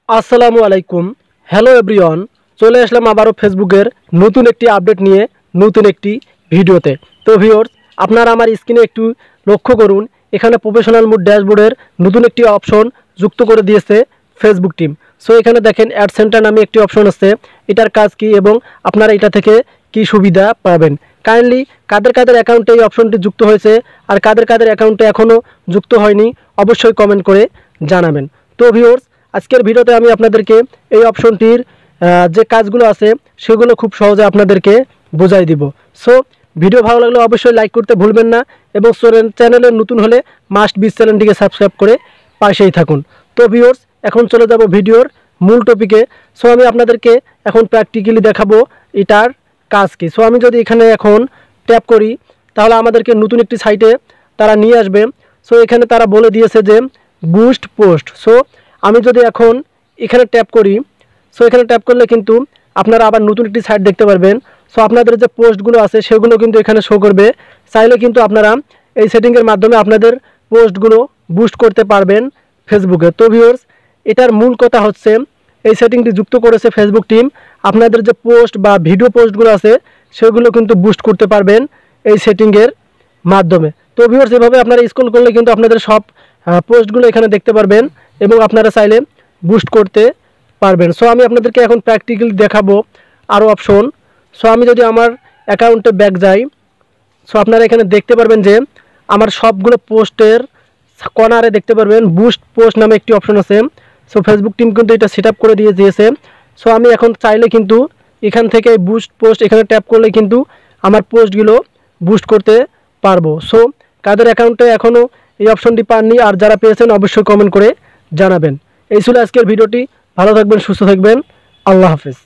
আসসালামু আলাইকুম। Hello everyone, চলে আসলাম আবারও ফেসবুকের নতুন একটি আপডেট নিয়ে নতুন একটি ভিডিওতে। তো ভিউয়ার্স, আপনারা আমার স্ক্রিনে একটু লক্ষ্য করুন, এখানে প্রফেশনাল মোড ড্যাশবোর্ডের নতুন একটি অপশন যুক্ত করে দিয়েছে ফেসবুক টিম। সো এখানে দেখেন অ্যাড সেন্টার নামে একটি অপশন আছে। এটার কাজ কি এবং আপনারা এটা থেকে কি সুবিধা পাবেন, কাইন্ডলি কাদের কাদের অ্যাকাউন্টে এই অপশনটি যুক্ত হয়েছে আর কাদের কাদের অ্যাকাউন্টে এখনও যুক্ত হয়নি অবশ্যই কমেন্ট করে জানাবেন। তো ভিউয়ার্স, আজকের ভিডিওতে আমি আপনাদেরকে এই অপশনটির যে কাজগুলো আছে সেগুলো খুব সহজে আপনাদেরকে বোঝাই দিব। সো ভিডিও ভালো লাগলে অবশ্যই লাইক করতে ভুলবেন না এবং চ্যানেলে নতুন হলে মাস্ট বি চ্যানেলটিকে সাবস্ক্রাইব করে পাশেই থাকুন। তো ভিউয়ার্স, এখন চলে যাব ভিডিওর মূল টপিকে। সো আমি আপনাদেরকে এখন প্র্যাকটিক্যালি দেখাবো এটার কাজ কি। সো আমি যদি এখানে এখন ট্যাপ করি তাহলে আমাদেরকে নতুন একটি সাইটে তারা নিয়ে আসবে। সো এখানে তারা বলে দিয়েছে যে বুস্ট পোস্ট। সো আমি যদি এখন এখানে ট্যাপ করি, সো এখানে ট্যাপ করলে কিন্তু আপনারা আবার নতুন একটি সাইট দেখতে পারবেন। সো আপনাদের যে পোস্টগুলো আছে সেগুলো কিন্তু এখানে শো করবে। চাইলে কিন্তু আপনারা এই সেটিংয়ের মাধ্যমে আপনাদের পোস্টগুলো বুস্ট করতে পারবেন ফেসবুকে। তো ভিউয়ার্স, এটার মূল কথা হচ্ছে এই সেটিংটি যুক্ত করেছে ফেসবুক টিম। আপনাদের যে পোস্ট বা ভিডিও পোস্টগুলো আছে সেগুলো কিন্তু বুস্ট করতে পারবেন এই সেটিংয়ের মাধ্যমে। তো ভিউয়ার্স, এভাবে আপনারা স্ক্রল করলে কিন্তু আপনাদের সব পোস্টগুলো এখানে দেখতে পারবেন এবং আপনারা চাইলে বুস্ট করতে পারবেন। সো আমি আপনাদেরকে এখন প্র্যাকটিক্যালি দেখাবো আরও অপশন। সো আমি যদি আমার অ্যাকাউন্টে ব্যাক যাই, সো আপনারা এখানে দেখতে পারবেন যে আমার সবগুলো পোস্টের কর্নারে দেখতে পারবেন বুস্ট পোস্ট নামে একটি অপশন আছে। সো ফেসবুক টিম কিন্তু এটা সেট আপ করে দিয়েছে। সো আমি এখন চাইলে কিন্তু এখান থেকে বুস্ট পোস্ট এখানে ট্যাপ করলে কিন্তু আমার পোস্টগুলো বুস্ট করতে পারবো। সো কাদের অ্যাকাউন্টে এখনও এই অপশনটি পাননি আর যারা পেয়েছেন অবশ্যই কমেন্ট করে জানাবেন। এই ছিল আজকের ভিডিওটি। ভালো থাকবেন, সুস্থ থাকবেন। আল্লাহ হাফেজ।